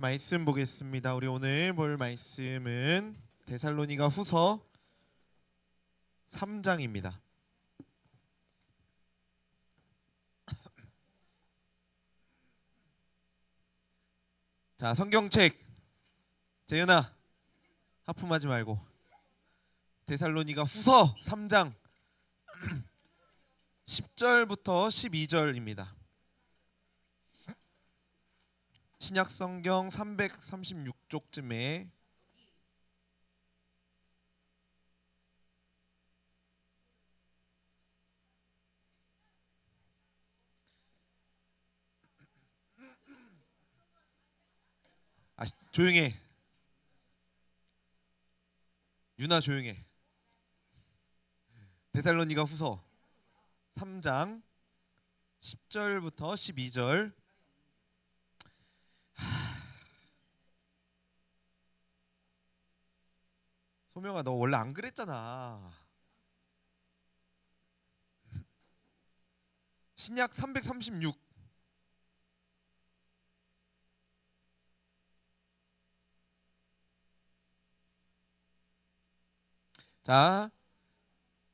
말씀 보겠습니다. 우리 오늘 볼 말씀은 데살로니가 후서 3장입니다. 자, 성경책 재은아 하품하지 말고 데살로니가 후서 3장 10절부터 12절입니다. 신약 성경 336쪽쯤에 조용해. 유나 조용해. 데살로니가 후서 3장 10절부터 12절. 소명아, 너 원래 안 그랬잖아. 신약 336. 자,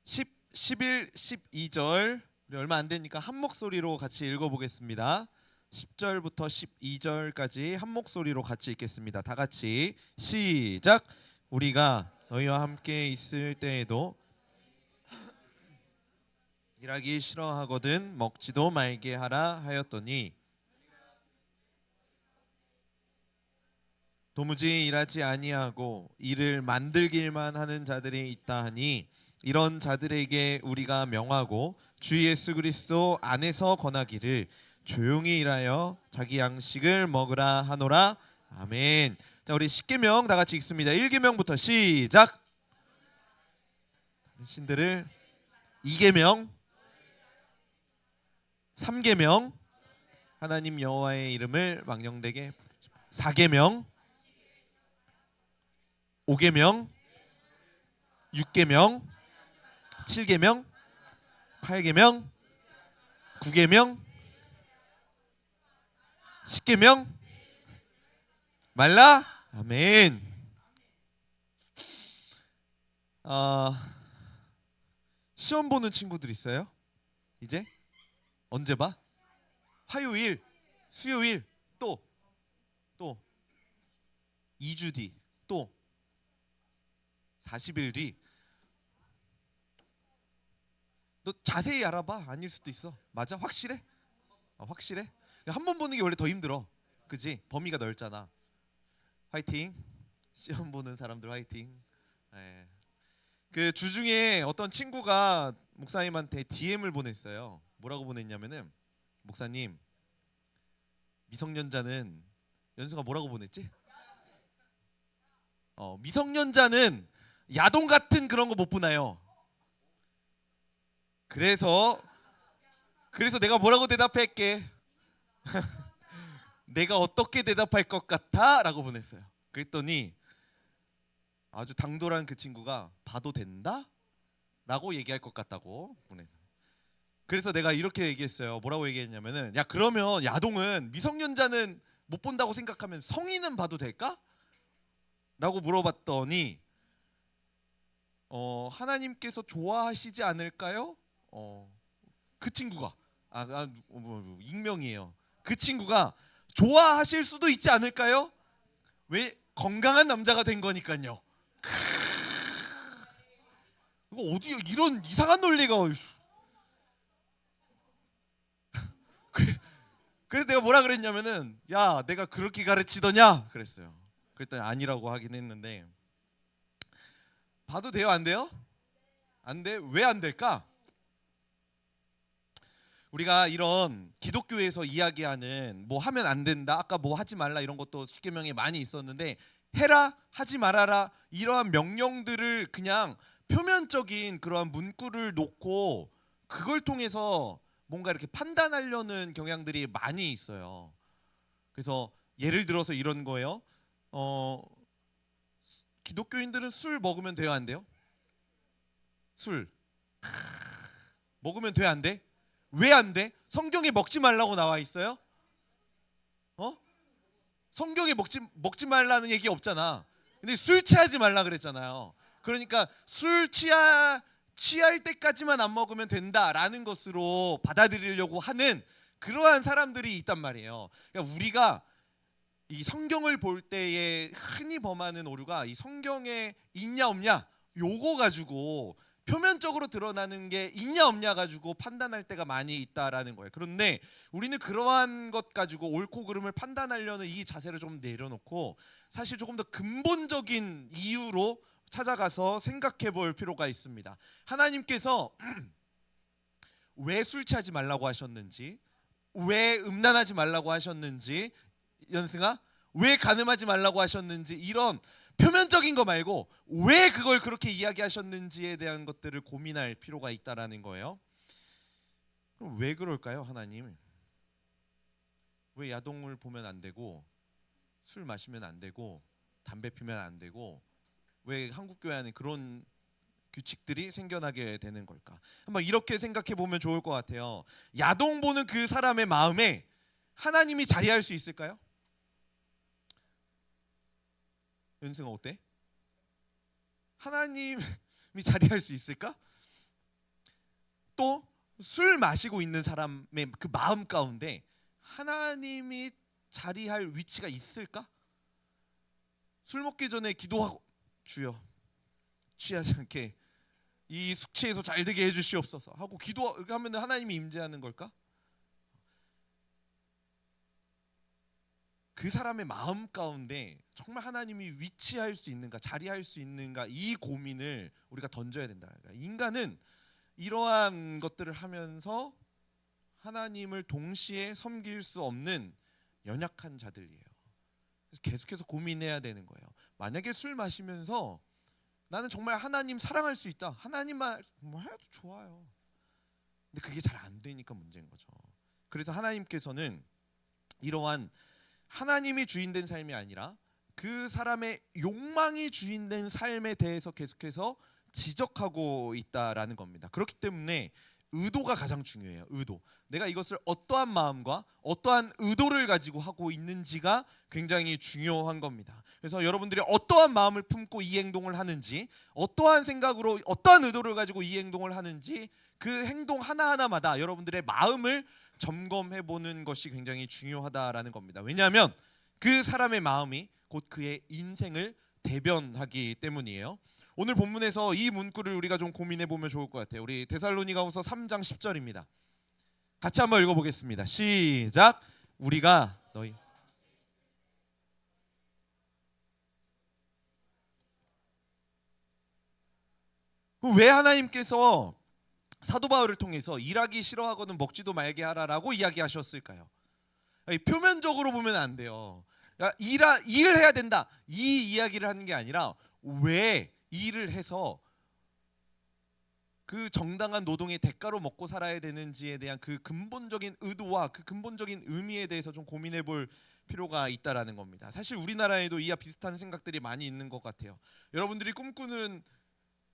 10, 11, 12절. 우리 얼마 안 되니까 한 목소리로 같이 읽어보겠습니다. 10절부터 12절까지 한 목소리로 같이 읽겠습니다. 다 같이 시작. 우리가 너희와 함께 있을 때에도 일하기 싫어하거든 먹지도 말게 하라 하였더니 도무지 일하지 아니하고 일을 만들길만 하는 자들이 있다 하니 이런 자들에게 우리가 명하고 주 예수 그리스도 안에서 권하기를 조용히 일하여 자기 양식을 먹으라 하노라. 아멘. 자, 우리 10계명 다 같이 읽습니다. 1계명부터 시작. 신들을 2계명 3계명 하나님 여호와의 이름을 망령되게 부르지 마. 4계명 5계명 6계명 7계명 8계명 9계명 10계명 말라. 아멘. 시험 보는 친구들 있어요? 이제 언제 봐? 화요일, 수요일, 또 2주 뒤, 또 40일 뒤. 너 자세히 알아봐. 아닐 수도 있어. 맞아? 확실해? 확실해? 한 번 보는 게 원래 더 힘들어. 그지? 범위가 넓잖아. 화이팅. 시험 보는 사람들 화이팅. 네. 그 주중에 어떤 친구가 목사님한테 DM을 보냈어요. 뭐라고 보냈냐면은, 목사님, 미성년자는, 연수가 뭐라고 보냈지? 미성년자는 야동 같은 그런 거 못 보나요? 그래서 내가 뭐라고 대답할게. 내가 어떻게 대답할 것 같아? 라고 보냈어요. 그랬더니 아주 당돌한 그 친구가 봐도 된다? 라고 얘기할 것 같다고 보냈어요. 그래서 내가 이렇게 얘기했어요. 뭐라고 얘기했냐면은, 야, 그러면 야동은 미성년자는 못 본다고 생각하면 성인은 봐도 될까? 라고 물어봤더니 하나님께서 좋아하시지 않을까요? 그 친구가 익명이에요. 그 친구가 좋아하실 수도 있지 않을까요? 왜? 건강한 남자가 된 거니까요. 이거 어디 이런 이상한 논리가. 그래서 내가 뭐라 그랬냐면은, 야, 내가 그렇게 가르치더냐 그랬어요. 그랬더니 아니라고 하긴 했는데, 봐도 돼요? 안 돼요? 안 돼? 왜 안 될까? 우리가 이런 기독교에서 이야기하는 뭐 하면 안 된다, 아까 뭐 하지 말라 이런 것도 십계명에 많이 있었는데, 해라, 하지 말아라 이러한 명령들을 그냥 표면적인 그러한 문구를 놓고 그걸 통해서 뭔가 이렇게 판단하려는 경향들이 많이 있어요. 그래서 예를 들어서 이런 거예요. 기독교인들은 술 먹으면 돼요, 안 돼요? 술 먹으면 돼, 안 돼? 왜 안 돼? 성경에 먹지 말라고 나와 있어요? 어? 성경에 먹지 말라는 얘기 없잖아. 근데 술 취하지 말라 그랬잖아요. 그러니까 취할 때까지만 안 먹으면 된다라는 것으로 받아들이려고 하는 그러한 사람들이 있단 말이에요. 그러니까 우리가 이 성경을 볼 때에 흔히 범하는 오류가 이 성경에 있냐 없냐 요거 가지고 표면적으로 드러나는 게 있냐 없냐 가지고 판단할 때가 많이 있다라는 거예요. 그런데 우리는 그러한 것 가지고 옳고 그름을 판단하려는 이 자세를 좀 내려놓고 사실 조금 더 근본적인 이유로 찾아가서 생각해 볼 필요가 있습니다. 하나님께서 왜 술 취하지 말라고 하셨는지, 왜 음란하지 말라고 하셨는지, 연승아 왜 간음하지 말라고 하셨는지, 이런 표면적인 거 말고 왜 그걸 그렇게 이야기하셨는지에 대한 것들을 고민할 필요가 있다라는 거예요. 그럼 왜 그럴까요, 하나님? 왜 야동을 보면 안 되고 술 마시면 안 되고 담배 피면 안 되고 왜 한국 교회 안에 그런 규칙들이 생겨나게 되는 걸까? 한번 이렇게 생각해 보면 좋을 것 같아요. 야동 보는 그 사람의 마음에 하나님이 자리할 수 있을까요? 연승아 어때? 하나님이 자리할 수 있을까? 또 술 마시고 있는 사람의 그 마음 가운데 하나님이 자리할 위치가 있을까? 술 먹기 전에 기도하고 주여 취하지 않게 이 숙취에서 잘 되게 해주시옵소서 하고 기도하면 하나님이 임재하는 걸까? 그 사람의 마음 가운데 정말 하나님이 위치할 수 있는가, 자리할 수 있는가, 이 고민을 우리가 던져야 된다. 인간은 이러한 것들을 하면서 하나님을 동시에 섬길 수 없는 연약한 자들이에요. 그래서 계속해서 고민해야 되는 거예요. 만약에 술 마시면서 나는 정말 하나님 사랑할 수 있다, 하나님만 뭐 해도 좋아요. 근데 그게 잘 안 되니까 문제인 거죠. 그래서 하나님께서는 이러한 하나님이 주인된 삶이 아니라 그 사람의 욕망이 주인된 삶에 대해서 계속해서 지적하고 있다라는 겁니다. 그렇기 때문에 의도가 가장 중요해요. 의도. 내가 이것을 어떠한 마음과 어떠한 의도를 가지고 하고 있는지가 굉장히 중요한 겁니다. 그래서 여러분들이 어떠한 마음을 품고 이 행동을 하는지, 어떠한 생각으로 어떠한 의도를 가지고 이 행동을 하는지, 그 행동 하나하나마다 여러분들의 마음을 점검해 보는 것이 굉장히 중요하다라는 겁니다. 왜냐하면 그 사람의 마음이 곧 그의 인생을 대변하기 때문이에요. 오늘 본문에서 이 문구를 우리가 좀 고민해 보면 좋을 것 같아요. 우리 데살로니가후서 3장 10절입니다. 같이 한번 읽어보겠습니다. 시작. 우리가 너희 왜 하나님께서 사도 바울을 통해서 일하기 싫어하거든 먹지도 말게 하라라고 이야기하셨을까요? 표면적으로 보면 안 돼요. 일을 해야 된다, 이 이야기를 하는 게 아니라 왜 일을 해서 그 정당한 노동의 대가로 먹고 살아야 되는지에 대한 그 근본적인 의도와 그 근본적인 의미에 대해서 좀 고민해 볼 필요가 있다라는 겁니다. 사실 우리나라에도 이와 비슷한 생각들이 많이 있는 것 같아요. 여러분들이 꿈꾸는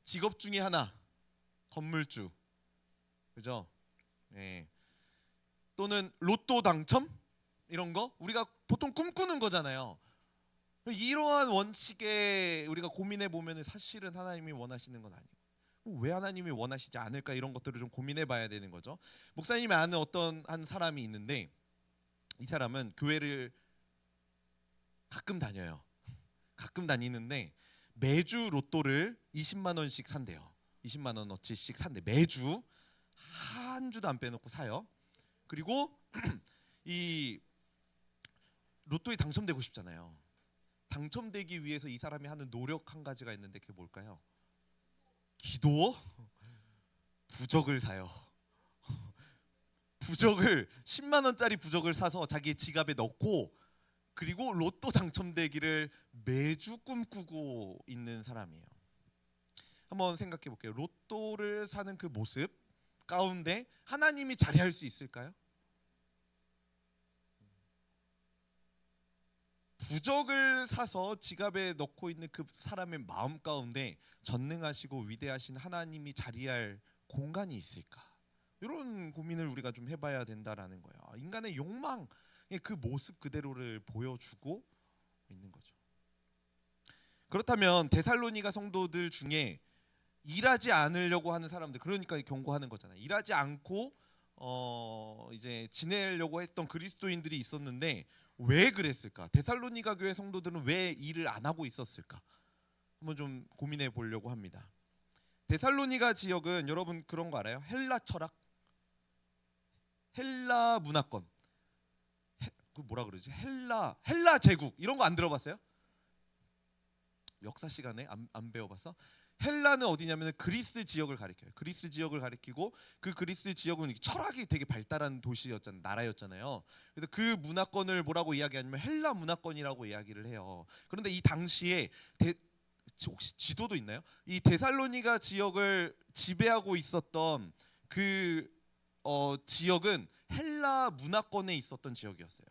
직업 중에 하나, 건물주, 그죠? 네. 또는 로또 당첨 이런 거 우리가 보통 꿈꾸는 거잖아요. 이러한 원칙에 우리가 고민해 보면 사실은 하나님이 원하시는 건 아니고 왜 하나님이 원하시지 않을까, 이런 것들을 좀 고민해 봐야 되는 거죠. 목사님이 아는 어떤 한 사람이 있는데 이 사람은 교회를 가끔 다녀요. 가끔 다니는데 매주 로또를 20만 원씩 산대요. 20만 원어치씩 산대. 매주 한 주도 안 빼놓고 사요. 그리고 이 로또에 당첨되고 싶잖아요. 당첨되기 위해서 이 사람이 하는 노력 한 가지가 있는데 그게 뭘까요? 기도? 부적을 사요. 부적을 10만 원짜리 부적을 사서 자기 지갑에 넣고 그리고 로또 당첨되기를 매주 꿈꾸고 있는 사람이에요. 한번 생각해 볼게요. 로또를 사는 그 모습 가운데 하나님이 자리할 수 있을까요? 부적을 사서 지갑에 넣고 있는 그 사람의 마음 가운데 전능하시고 위대하신 하나님이 자리할 공간이 있을까? 이런 고민을 우리가 좀 해봐야 된다라는 거예요. 인간의 욕망의 그 모습 그대로를 보여주고 그렇다면 데살로니가 성도들 중에 일하지 않으려고 하는 사람들, 그러니까 경고하는 거잖아요. 일하지 않고 이제 지내려고 했던 그리스도인들이 있었는데 왜 그랬을까? 데살로니가 교회 성도들은 왜 일을 안 하고 있었을까? 한번 좀 고민해 보려고 합니다. 데살로니가 지역은 여러분 그런 거 알아요? 헬라 철학, 헬라 문화권, 그 뭐라 그러지? 헬라 제국 이런 거 안 들어봤어요? 역사 시간에 안 배워봤어? 헬라는 어디냐면 그리스 지역을 가리켜요. 그리스 지역을 가리키고 그 그리스 지역은 철학이 되게 발달한 도시였잖아요. 나라였잖아요. 그래서 그 문화권을 뭐라고 이야기하냐면 헬라 문화권이라고 이야기를 해요. 그런데 이 당시에 혹시 지도도 있나요? 이 데살로니가 지역을 지배하고 있었던 그 지역은 헬라 문화권에 있었던 지역이었어요.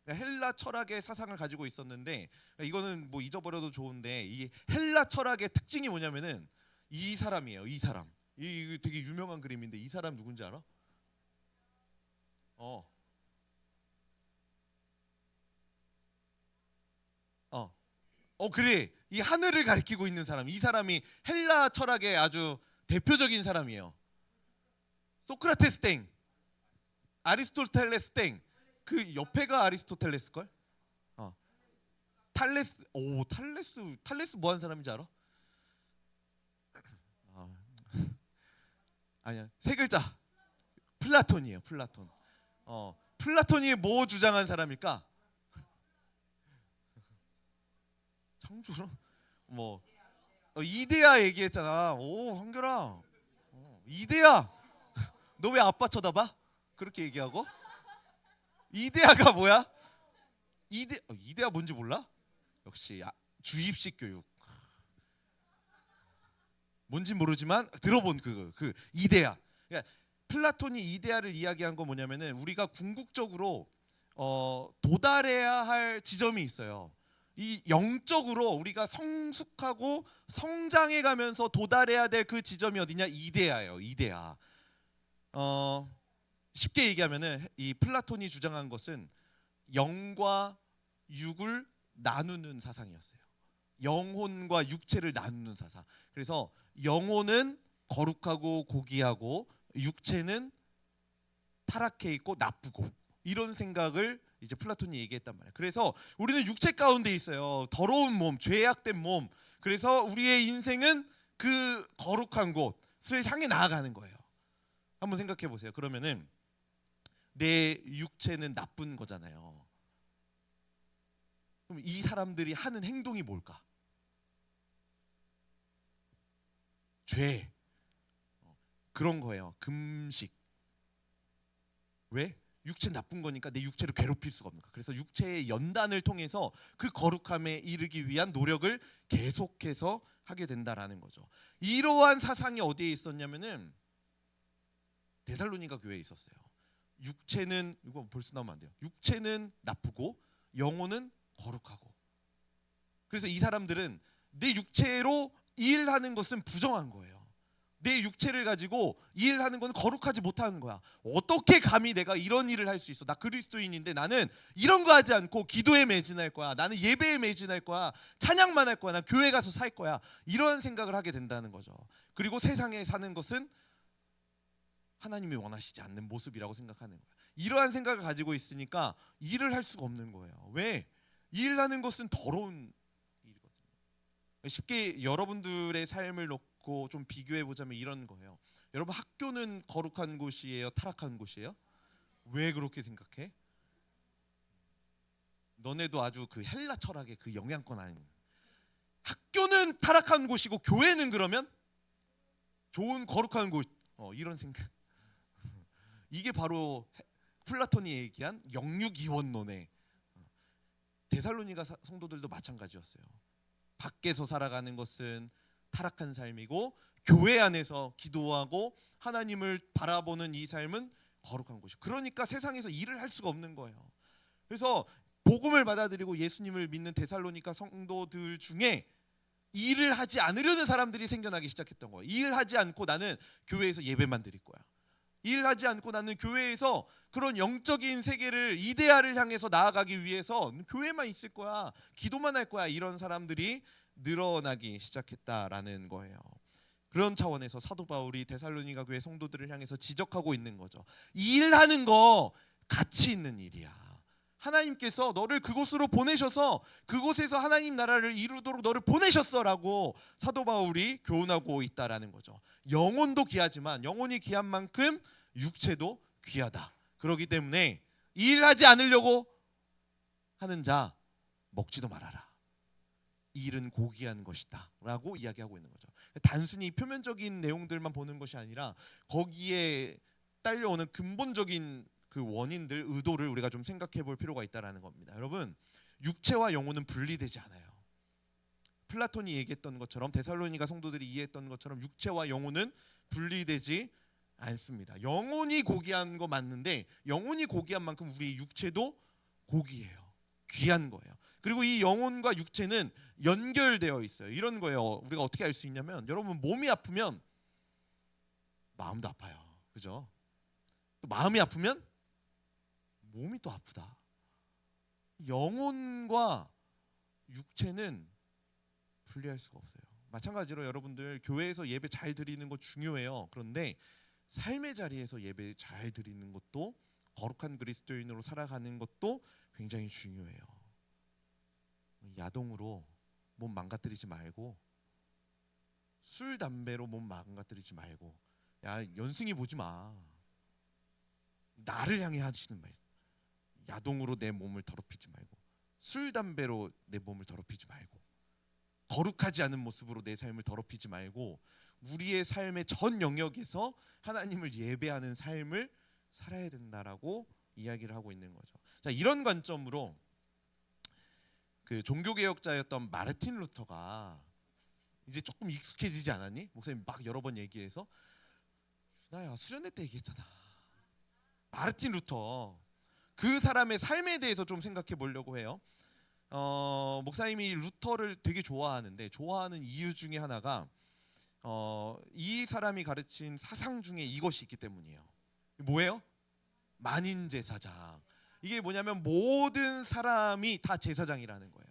헬라 철학의 사상을 가지고 있었는데, 이거는 뭐 잊어버려도 좋은데 이 헬라 철학의 특징이 뭐냐면은 이 사람이에요. 이 사람. 이 되게 유명한 그림인데 이 사람 누군지 알아? 어. 어. 그래. 이 하늘을 가리키고 있는 사람. 이 사람이 헬라 철학의 아주 대표적인 사람이에요. 소크라테스 땡. 아리스토텔레스 땡. 그 옆에가 아리스토텔레스 걸? 탈레스. 탈레스 뭐 하는 사람인지 알아? 아니야. 세 글자. 플라톤이에요. 플라톤. 플라톤이 뭐 주장한 사람일까? 창조론? 뭐 이데아 얘기했잖아. 오, 한결아. 이데아. 너 왜 아빠 쳐다봐? 그렇게 얘기하고? 이데아가 뭐야? 이데아 뭔지 몰라? 역시 주입식 교육. 뭔지 모르지만 들어본 그 이데아. 그러니까 플라톤이 이데아를 이야기한 건 뭐냐면은 우리가 궁극적으로 도달해야 할 지점이 있어요. 이 영적으로 우리가 성숙하고 성장해 가면서 도달해야 될 그 지점이 어디냐? 이데아예요. 이데아. 쉽게 얘기하면은 이 플라톤이 주장한 것은 영과 육을 나누는 사상이었어요. 영혼과 육체를 나누는 사상. 그래서 영혼은 거룩하고 고귀하고 육체는 타락해 있고 나쁘고, 이런 생각을 이제 플라톤이 얘기했단 말이에요. 그래서 우리는 육체 가운데 있어요. 더러운 몸, 죄악된 몸. 그래서 우리의 인생은 그 거룩한 곳을 향해 나아가는 거예요. 한번 생각해 보세요. 그러면은 내 육체는 나쁜 거잖아요. 그럼 이 사람들이 하는 행동이 뭘까? 죄. 그런 거예요. 금식. 왜? 육체 나쁜 거니까 내 육체를 괴롭힐 수가 없는 거야. 그래서 육체의 연단을 통해서 그 거룩함에 이르기 위한 노력을 계속해서 하게 된다라는 거죠. 이러한 사상이 어디에 있었냐면은 데살로니가 교회에 있었어요. 육체는, 이거 벌써 나오면 안 돼요. 육체는 나쁘고 영혼은 거룩하고. 그래서 이 사람들은 내 육체로 일하는 것은 부정한 거예요. 내 육체를 가지고 일하는 건 거룩하지 못하는 거야. 어떻게 감히 내가 이런 일을 할 수 있어? 나 그리스도인인데 나는 이런 거 하지 않고 기도에 매진할 거야. 나는 예배에 매진할 거야. 찬양만 할 거야. 난 교회 가서 살 거야. 이런 생각을 하게 된다는 거죠. 그리고 세상에 사는 것은 하나님이 원하시지 않는 모습이라고 생각하는 거야. 이러한 생각을 가지고 있으니까 일을 할 수가 없는 거예요. 왜? 일하는 것은 더러운 일이거든요. 쉽게 여러분들의 삶을 놓고 좀 비교해 보자면 이런 거예요. 여러분, 학교는 거룩한 곳이에요? 타락한 곳이에요? 왜 그렇게 생각해? 너네도 아주 그 헬라 철학의 그 영향권 아니에요. 학교는 타락한 곳이고 교회는 그러면 좋은 거룩한 곳. 이런 생각. 이게 바로 플라톤이 얘기한 영육이원론의, 데살로니가 성도들도 마찬가지였어요. 밖에서 살아가는 것은 타락한 삶이고 교회 안에서 기도하고 하나님을 바라보는 이 삶은 거룩한 곳이고, 그러니까 세상에서 일을 할 수가 없는 거예요. 그래서 복음을 받아들이고 예수님을 믿는 데살로니가 성도들 중에 일을 하지 않으려는 사람들이 생겨나기 시작했던 거예요. 일을 하지 않고 나는 교회에서 예배만 드릴 거야. 일하지 않고 나는 교회에서 그런 영적인 세계를, 이데아를 향해서 나아가기 위해서 교회만 있을 거야. 기도만 할 거야. 이런 사람들이 늘어나기 시작했다라는 거예요. 그런 차원에서 사도 바울이 데살로니가 교회 성도들을 향해서 지적하고 있는 거죠. 이 일하는 거 가치 있는 일이야. 하나님께서 너를 그곳으로 보내셔서 그곳에서 하나님 나라를 이루도록 너를 보내셨어라고 사도 바울이 교훈하고 있다라는 거죠. 영혼도 귀하지만 영혼이 귀한 만큼 육체도 귀하다. 그렇기 때문에 이 일하지 않으려고 하는 자 먹지도 말아라. 이 일은 고귀한 것이다 라고 이야기하고 있는 거죠. 단순히 표면적인 내용들만 보는 것이 아니라 거기에 딸려오는 근본적인 그 원인들, 의도를 우리가 좀 생각해 볼 필요가 있다는 겁니다. 여러분, 육체와 영혼은 분리되지 않아요. 플라톤이 얘기했던 것처럼, 데살로니가 성도들이 이해했던 것처럼 육체와 영혼은 분리되지 않습니다. 영혼이 고귀한 거 맞는데 영혼이 고귀한 만큼 우리의 육체도 고귀해요. 귀한 거예요. 그리고 이 영혼과 육체는 연결되어 있어요. 이런 거예요. 우리가 어떻게 알 수 있냐면, 여러분 몸이 아프면 마음도 아파요. 그죠? 또 마음이 아프면 몸이 또 아프다. 영혼과 육체는 분리할 수가 없어요. 마찬가지로 여러분들 교회에서 예배 잘 드리는 거 중요해요. 그런데 삶의 자리에서 예배 잘 드리는 것도, 거룩한 그리스도인으로 살아가는 것도 굉장히 중요해요. 야동으로 몸 망가뜨리지 말고, 술 담배로 몸 망가뜨리지 말고, 야 연승이 보지 마. 나를 향해 하시는 말. 야동으로 내 몸을 더럽히지 말고, 술 담배로 내 몸을 더럽히지 말고, 거룩하지 않은 모습으로 내 삶을 더럽히지 말고, 우리의 삶의 전 영역에서 하나님을 예배하는 삶을 살아야 된다라고 이야기를 하고 있는 거죠. 자, 이런 관점으로 그 종교개혁자였던 마르틴 루터가 이제 조금 익숙해지지 않았니? 목사님 막 여러 번 얘기해서, 나야 수련회 때 얘기했잖아. 마르틴 루터, 그 사람의 삶에 대해서 좀 생각해 보려고 해요. 목사님이 루터를 되게 좋아하는데, 좋아하는 이유 중에 하나가 이 사람이 가르친 사상 중에 이것이 있기 때문이에요. 뭐예요? 만인 제사장. 이게 뭐냐면 모든 사람이 다 제사장이라는 거예요.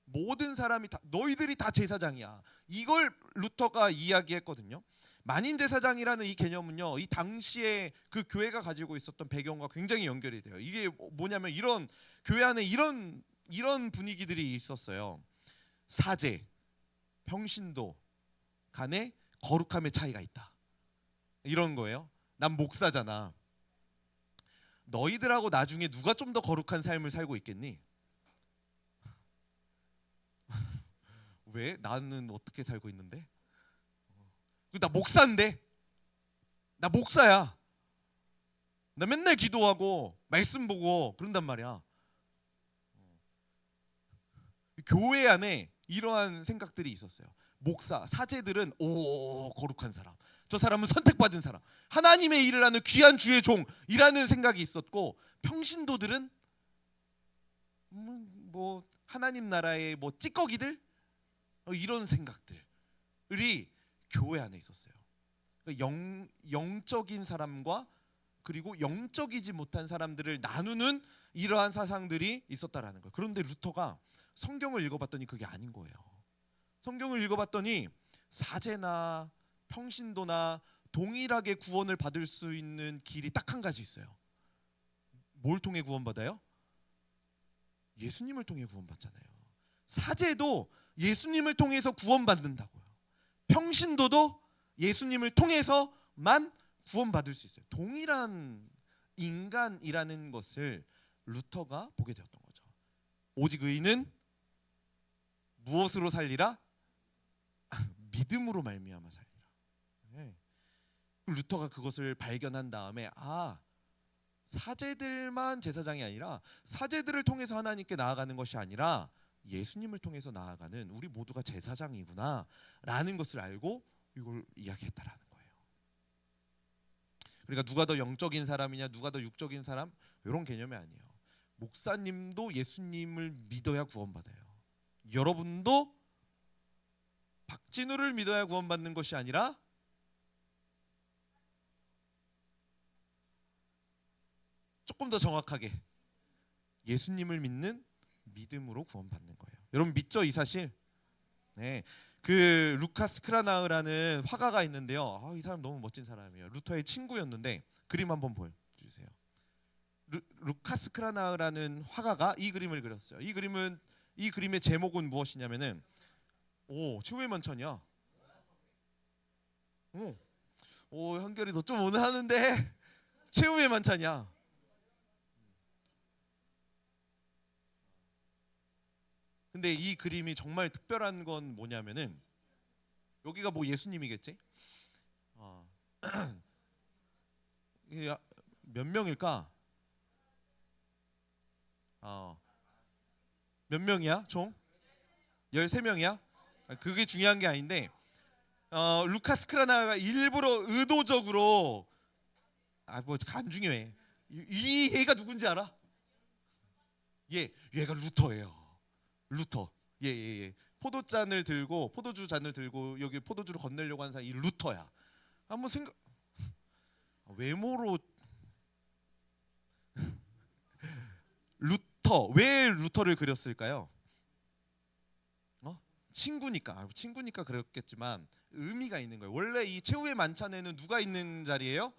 모든 사람이 다, 너희들이 다 제사장이야. 이걸 루터가 이야기했거든요. 만인 제사장이라는 이 개념은요, 이 당시에 그 교회가 가지고 있었던 배경과 굉장히 연결이 돼요. 이게 뭐냐면, 이런 교회 안에 이런 분위기들이 있었어요. 사제, 평신도 간의 거룩함의 차이가 있다. 이런 거예요. 난 목사잖아. 너희들하고 나중에 누가 좀 더 거룩한 삶을 살고 있겠니? 왜? 나는 어떻게 살고 있는데? 나 목사인데? 나 목사야. 나 맨날 기도하고 말씀 보고 그런단 말이야. 교회 안에 이러한 생각들이 있었어요. 목사, 사제들은 거룩한 사람, 저 사람은 선택받은 사람, 하나님의 일을 하는 귀한 주의 종이라는 생각이 있었고, 평신도들은 뭐 하나님 나라의 뭐 찌꺼기들, 이런 생각들이 교회 안에 있었어요. 그러니까 영적인 사람과 그리고 영적이지 못한 사람들을 나누는 이러한 사상들이 있었다라는 거예요. 그런데 루터가 성경을 읽어봤더니 그게 아닌 거예요. 성경을 읽어봤더니 사제나 평신도나 동일하게 구원을 받을 수 있는 길이 딱 한 가지 있어요. 뭘 통해 구원받아요? 예수님을 통해 구원받잖아요. 사제도 예수님을 통해서 구원받는다고요. 평신도도 예수님을 통해서만 구원받을 수 있어요. 동일한 인간이라는 것을 루터가 보게 되었던 거죠. 오직 의인은 무엇으로 살리라? 믿음으로 말미암아 살리라. 네. 루터가 그것을 발견한 다음에, 사제들만 제사장이 아니라 사제들을 통해서 하나님께 나아가는 것이 아니라 예수님을 통해서 나아가는 우리 모두가 제사장이구나 라는 것을 알고 이걸 이야기했다라는 거예요. 그러니까 누가 더 영적인 사람이냐, 누가 더 육적인 사람, 이런 개념이 아니에요. 목사님도 예수님을 믿어야 구원받아요. 여러분도 박진우를 믿어야 구원받는 것이 아니라 조금 더 정확하게 예수님을 믿는 믿음으로 구원받는 거예요. 여러분 믿죠, 이 사실? 네, 그 루카스 크라나흐라는 화가가 있는데요. 이 사람 너무 멋진 사람이에요. 루터의 친구였는데 그림 한번 보여주세요. 루카스 크라나흐라는 화가가 이 그림을 그렸어요. 이 그림의 제목은 무엇이냐면은 최후의 만찬이야. 한결이 너 좀 오늘 하는데 최후의 만찬이야. 근데 이 그림이 정말 특별한 건 뭐냐면은 여기가 뭐 예수님이겠지? 어. 이게 몇 명일까? 몇 명이야? 총? 13명이야? 그게 중요한 게 아닌데 루카스 크라나가 일부러 의도적으로 뭐 안 중요해. 이 얘가 누군지 알아? 얘가 루터예요. 루터. 예. 포도주 잔을 들고 여기 포도주를 건네려고 하는 사람이 이 루터야. 한번 생각 외모로 루터 왜 루터를 그렸을까요? 친구니까 그랬겠지만 의미가 있는 거예요. 원래 이 최후의 만찬에는 누가 있는 자리예요?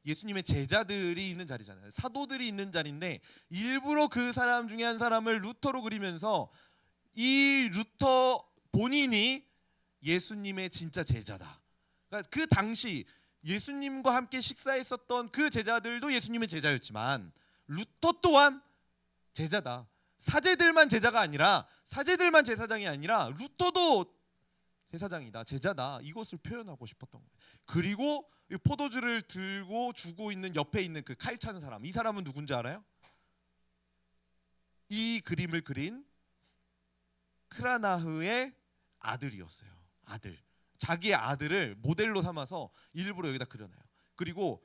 예수님의 제자들이 있는 자리잖아요. 사도들이 있는 자리인데 일부러 그 사람 중에 한 사람을 루터로 그리면서 이 루터 본인이 예수님의 진짜 제자다. 그러니까 그 당시 예수님과 함께 식사했었던 그 제자들도 예수님의 제자였지만 루터 또한 제자다. 사제들만 제사장이 아니라 루터도 제사장이다, 제자다. 이것을 표현하고 싶었던 거예요. 그리고 포도주를 들고 주고 있는 옆에 있는 그 칼 찬 사람, 이 사람은 누군지 알아요? 이 그림을 그린 크라나흐의 아들이었어요. 자기의 아들을 모델로 삼아서 일부러 여기다 그려놔요. 그리고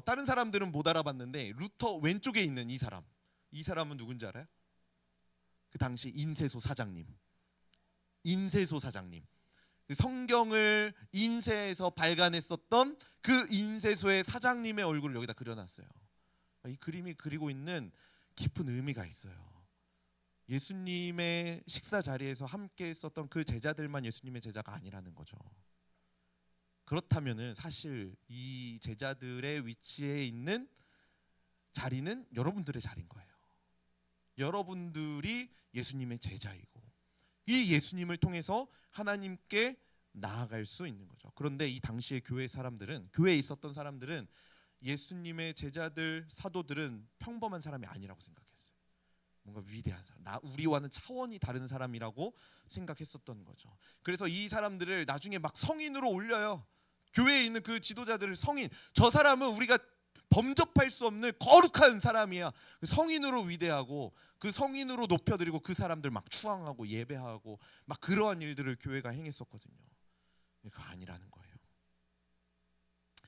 다른 사람들은 못 알아봤는데 루터 왼쪽에 있는 이 사람은 누군지 알아요? 그 당시 인쇄소 사장님. 그 성경을 인쇄해서 발간했었던 그 인쇄소의 사장님의 얼굴을 여기다 그려놨어요. 이 그림이 그리고 있는 깊은 의미가 있어요. 예수님의 식사 자리에서 함께 있었던 그 제자들만 예수님의 제자가 아니라는 거죠. 그렇다면은 사실 이 제자들의 위치에 있는 자리는 여러분들의 자리인 거예요. 여러분들이 예수님의 제자이고 이 예수님을 통해서 하나님께 나아갈 수 있는 거죠. 그런데 이 당시의 교회에 있었던 사람들은 예수님의 제자들, 사도들은 평범한 사람이 아니라고 생각했어요. 뭔가 위대한 사람, 우리와는 차원이 다른 사람이라고 생각했었던 거죠. 그래서 이 사람들을 나중에 막 성인으로 올려요. 교회에 있는 그 지도자들을 성인, 저 사람은 우리가 범접할 수 없는 거룩한 사람이야. 성인으로 위대하고 그 성인으로 높여드리고 그 사람들 막 추앙하고 예배하고 막 그러한 일들을 교회가 행했었거든요. 그거 아니라는 거예요.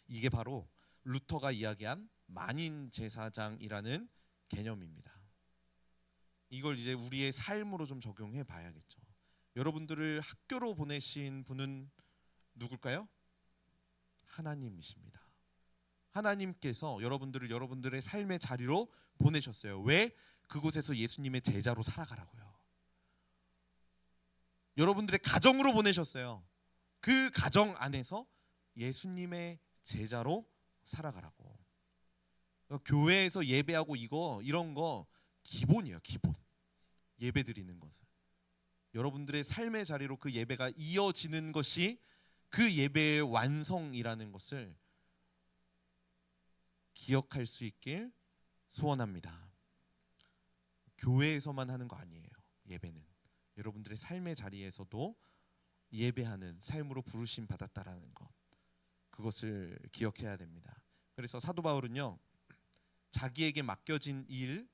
이게 바로 루터가 이야기한 만인 제사장이라는 개념입니다. 이걸 이제 우리의 삶으로 좀 적용해 봐야겠죠. 여러분들을 학교로 보내신 분은 누굴까요? 하나님이십니다. 하나님께서 여러분들을 여러분들의 삶의 자리로 보내셨어요. 왜? 그곳에서 예수님의 제자로 살아가라고요. 여러분들의 가정으로 보내셨어요. 그 가정 안에서 예수님의 제자로 살아가라고. 교회에서 예배하고 이런 거 기본이에요. 기본. 예배 드리는 것은 여러분들의 삶의 자리로 그 예배가 이어지는 것이 그 예배의 완성이라는 것을 기억할 수 있길 소원합니다. 교회에서만 하는 거 아니에요. 예배는 여러분들의 삶의 자리에서도 예배하는 삶으로 부르심 받았다라는 것, 그것을 기억해야 됩니다. 그래서 사도 바울은요, 자기에게 맡겨진 일,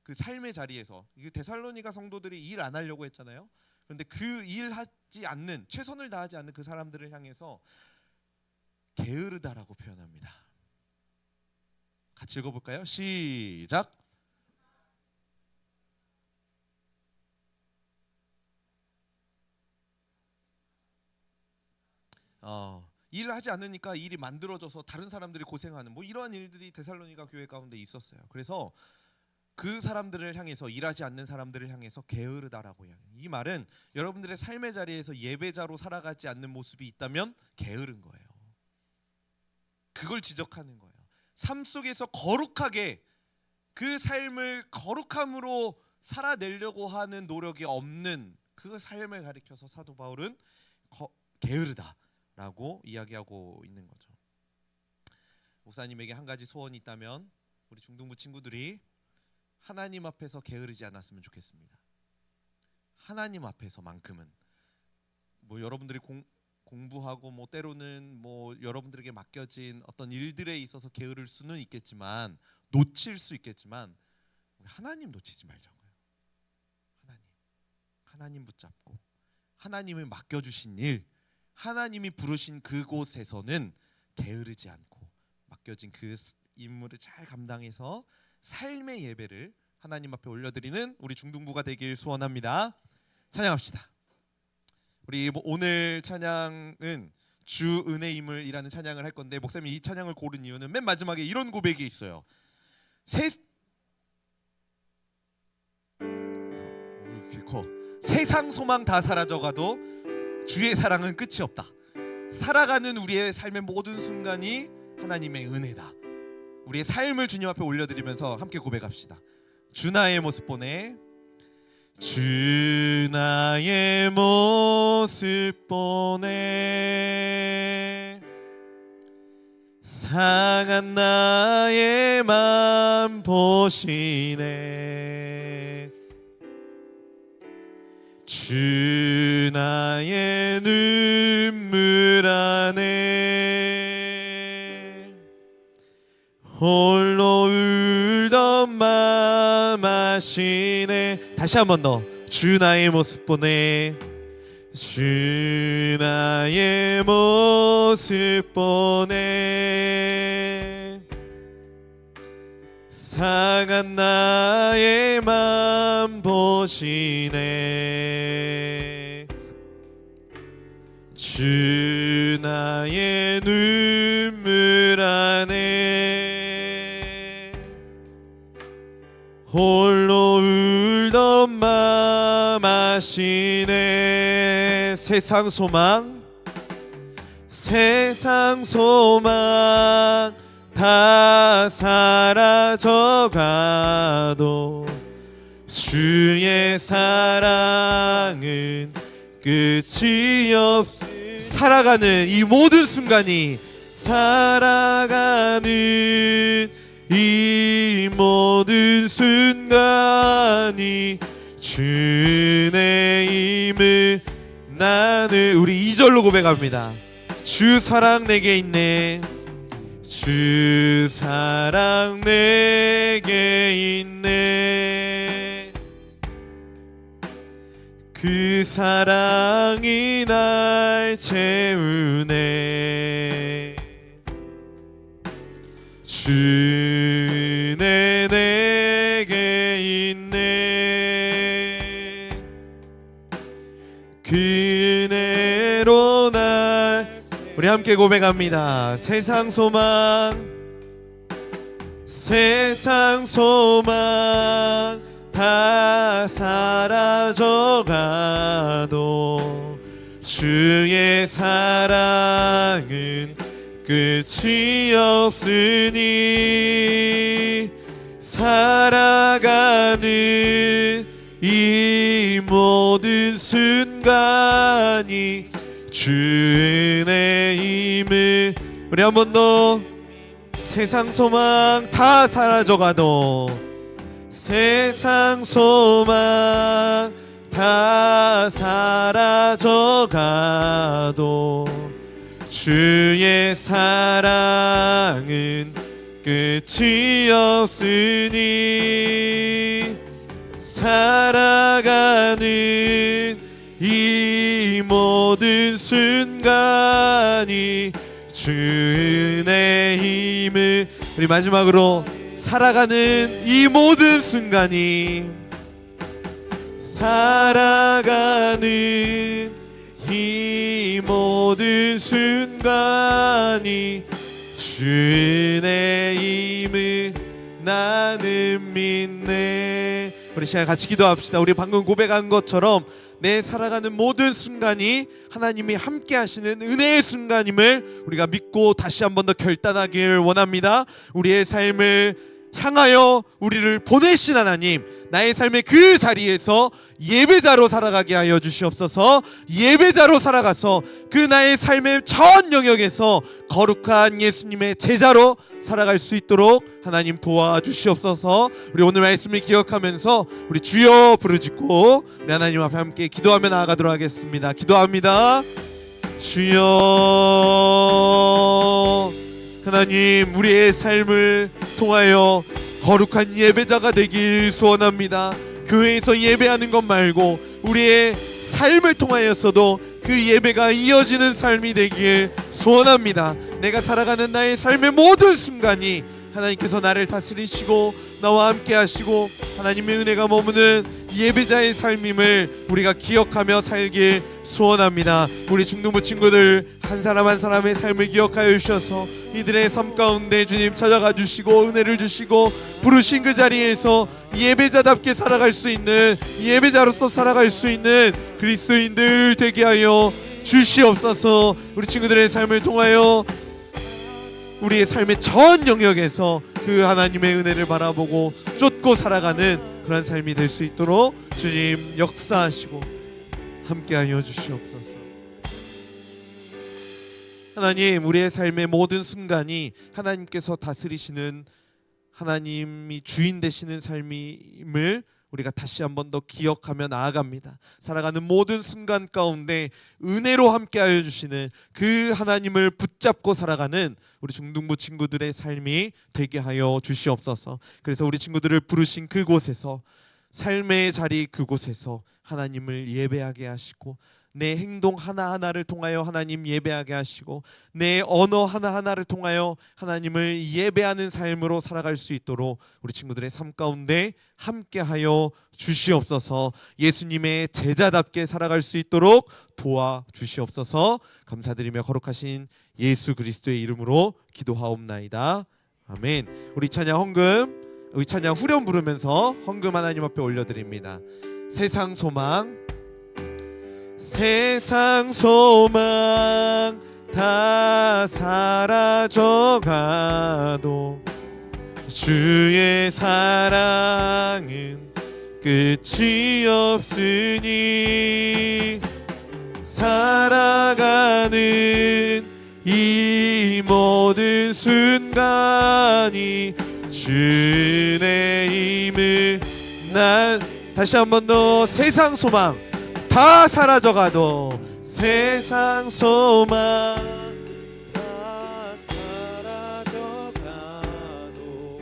그 삶의 자리에서, 이게 데살로니가 성도들이 일 안 하려고 했잖아요. 그런데 그 일하지 않는, 최선을 다하지 않는 그 사람들을 향해서 게으르다라고 표현합니다. 같이 읽어볼까요? 시작. 일을 하지 않으니까 일이 만들어져서 다른 사람들이 고생하는 뭐 이러한 일들이 데살로니가 교회 가운데 있었어요. 그래서 그 사람들을 향해서, 일하지 않는 사람들을 향해서 게으르다라고 이야기해요. 이 말은 여러분들의 삶의 자리에서 예배자로 살아가지 않는 모습이 있다면 게으른 거예요. 그걸 지적하는 거예요. 삶 속에서 거룩하게 그 삶을 거룩함으로 살아내려고 하는 노력이 없는 그 삶을 가리켜서 사도 바울은 게으르다라고 이야기하고 있는 거죠. 목사님에게 한 가지 소원이 있다면 우리 중등부 친구들이 하나님 앞에서 게으르지 않았으면 좋겠습니다. 하나님 앞에서만큼은 뭐 여러분들이 공부하고 뭐 때로는 뭐 여러분들에게 맡겨진 어떤 일들에 있어서 게으를 수는 있겠지만, 놓칠 수 있겠지만 하나님 놓치지 말자고요. 하나님 붙잡고 하나님을 맡겨주신 일, 하나님이 부르신 그곳에서는 게으르지 않고 맡겨진 그 임무를 잘 감당해서 삶의 예배를 하나님 앞에 올려드리는 우리 중등부가 되길 소원합니다. 찬양합시다. 우리 오늘 찬양은 주 은혜임을이라는 찬양을 할 건데, 목사님이 이 찬양을 고른 이유는 맨 마지막에 이런 고백이 있어요. 세상 소망 다 사라져가도 주의 사랑은 끝이 없다. 살아가는 우리의 삶의 모든 순간이 하나님의 은혜다. 우리의 삶을 주님 앞에 올려드리면서 함께 고백합시다. 주 나의 모습 보네. 주 나의 모습 보네. 상한 나의 맘 보시네. 주 나의 눈물 안에 홀로 울던 맘 아시네. 다시 한 번 더. 주 나의 모습 보네. 주 나의 모습 보네. 상한 나의 맘 보시네. 주 나의 눈물 안에 홀로 울던 맘 아시네. 세상 소망 다 사라져가도 주의 사랑은 끝이 없으니, 살아가는 이 모든 순간이, 살아가는 이 모든 순간이 주의 힘을 나는, 우리 2절로 고백합니다. 주 사랑 내게 있네. 주 사랑 내게 있네. 그 사랑이 날 채우네. 주 은혜 내게 있네. 그 은혜로 날, 우리 함께 고백합니다. 세상 소망 다 사라져가도 주의 사랑은 끝이 없으니, 살아가는 이 모든 순간이 주의 힘을, 우리 한 번 더. 세상 소망 다 사라져가도, 세상 소망 다 사라져가도 주의 사랑은 끝이 없으니, 살아가는 이 모든 순간이 주의 힘을, 우리 마지막으로 살아가는 이 모든 순간이, 살아가는 이 모든 순간이 주의 힘을 나는 믿네. 우리 시간 같이 기도합시다. 우리 방금 고백한 것처럼 내 살아가는 모든 순간이 하나님이 함께 하시는 은혜의 순간임을 우리가 믿고 다시 한 번 더 결단하길 원합니다. 우리의 삶을 향하여 우리를 보내신 하나님, 나의 삶의 그 자리에서 예배자로 살아가게 하여 주시옵소서. 예배자로 살아가서 그 나의 삶의 전 영역에서 거룩한 예수님의 제자로 살아갈 수 있도록 하나님 도와주시옵소서. 우리 오늘 말씀을 기억하면서 우리 주여 부르짖고 우리 하나님 앞에 함께 기도하며 나아가도록 하겠습니다. 기도합니다. 주여, 하나님, 우리의 삶을 통하여 거룩한 예배자가 되길 소원합니다. 교회에서 예배하는 것 말고 우리의 삶을 통하여서도 그 예배가 이어지는 삶이 되길 소원합니다. 내가 살아가는 나의 삶의 모든 순간이 하나님께서 나를 다스리시고 나와 함께 하시고 하나님의 은혜가 머무는 예배자의 삶임을 우리가 기억하며 살길 소원합니다. 우리 중등부 친구들 한 사람 한 사람의 삶을 기억하여 주셔서 이들의 삶 가운데 주님 찾아가 주시고 은혜를 주시고 부르신 그 자리에서 예배자답게 살아갈 수 있는, 예배자로서 살아갈 수 있는 그리스도인들 되게 하여 주시옵소서. 우리 친구들의 삶을 통하여 우리의 삶의 전 영역에서 그 하나님의 은혜를 바라보고 쫓고 살아가는 그런 삶이 될 수 있도록 주님 역사하시고 함께하여 주시옵소서. 하나님, 우리의 삶의 모든 순간이 하나님께서 다스리시는, 하나님이 주인 되시는 삶임을 우리가 다시 한 번 더 기억하며 나아갑니다. 살아가는 모든 순간 가운데 은혜로 함께하여 주시는 그 하나님을 붙잡고 살아가는 우리 중등부 친구들의 삶이 되게 하여 주시옵소서. 그래서 우리 친구들을 부르신 그곳에서, 삶의 자리 그곳에서 하나님을 예배하게 하시고 내 행동 하나하나를 통하여 하나님 예배하게 하시고 내 언어 하나하나를 통하여 하나님을 예배하는 삶으로 살아갈 수 있도록 우리 친구들의 삶 가운데 함께하여 주시옵소서. 예수님의 제자답게 살아갈 수 있도록 도와주시옵소서. 감사드리며 거룩하신 예수 그리스도의 이름으로 기도하옵나이다. 아멘. 우리 찬양 헌금, 우리 찬양 후렴 부르면서 헌금 하나님 앞에 올려드립니다. 세상 소망, 세상 소망 다 사라져가도 주의 사랑은 끝이 없으니 살아가는 이 모든 순간이 주의 힘을 난 다시 한 번 더 세상 소망 다 사라져가도 세상 소망 다 사라져가도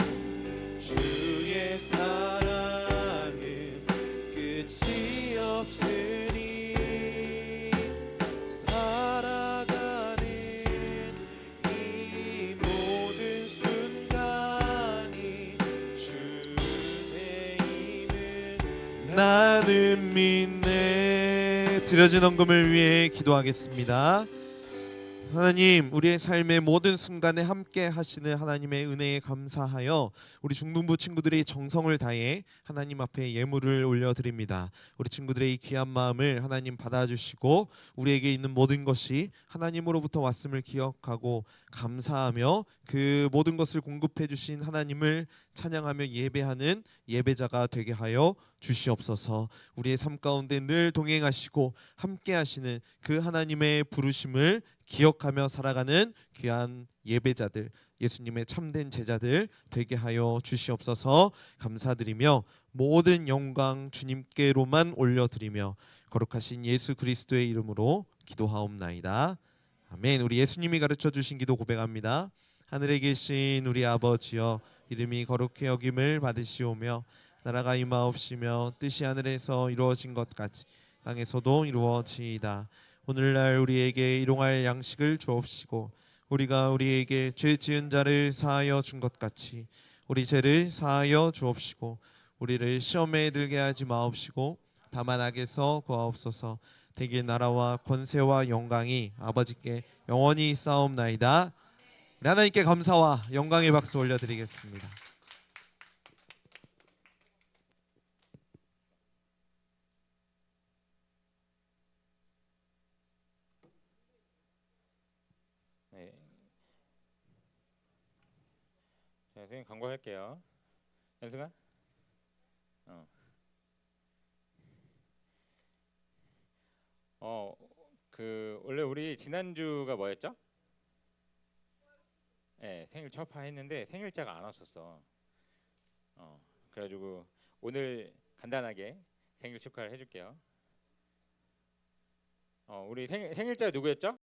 주의 사랑은 끝이 없으니 살아가는 이 모든 순간이 주의 힘을 나는 믿네. 드려진 헌금을 위해 기도하겠습니다. 하나님, 우리의 삶의 모든 순간에 함께 하시는 하나님의 은혜에 감사하여 우리 중등부 친구들의 정성을 다해 하나님 앞에 예물을 올려드립니다. 우리 친구들의 이 귀한 마음을 하나님 받아주시고 우리에게 있는 모든 것이 하나님으로부터 왔음을 기억하고 감사하며 그 모든 것을 공급해 주신 하나님을 찬양하며 예배하는 예배자가 되게 하여 주시옵소서. 우리의 삶 가운데 늘 동행하시고 함께 하시는 그 하나님의 부르심을 기억하며 살아가는 귀한 예배자들, 예수님의 참된 제자들 되게 하여 주시옵소서. 감사드리며 모든 영광 주님께로만 올려드리며 거룩하신 예수 그리스도의 이름으로 기도하옵나이다. 아멘. 우리 예수님이 가르쳐 주신 기도 고백합니다. 하늘에 계신 우리 아버지여, 이름이 거룩히 여김을 받으시오며 나라가 임하옵시며 뜻이 하늘에서 이루어진 것 같이 땅에서도 이루어지이다. 오늘날 우리에게 일용할 양식을 주옵시고 우리가 우리에게 죄 지은 자를 사하여 준 것 같이 우리 죄를 사하여 주옵시고 우리를 시험에 들게 하지 마옵시고 다만 악에서 구하옵소서. 대개 나라와 권세와 영광이 아버지께 영원히 있사옵나이다. 우리 하나님께 감사와 영광의 박수 올려드리겠습니다. 선생님 광고할게요. 연승아? 어. 그 원래 우리 지난주가 뭐였죠? 네, 생일 축하했는데 생일자가 안 왔었어. 그래가지고 오늘 간단하게 생일 축하를 해줄게요. 우리 생일자 누구였죠?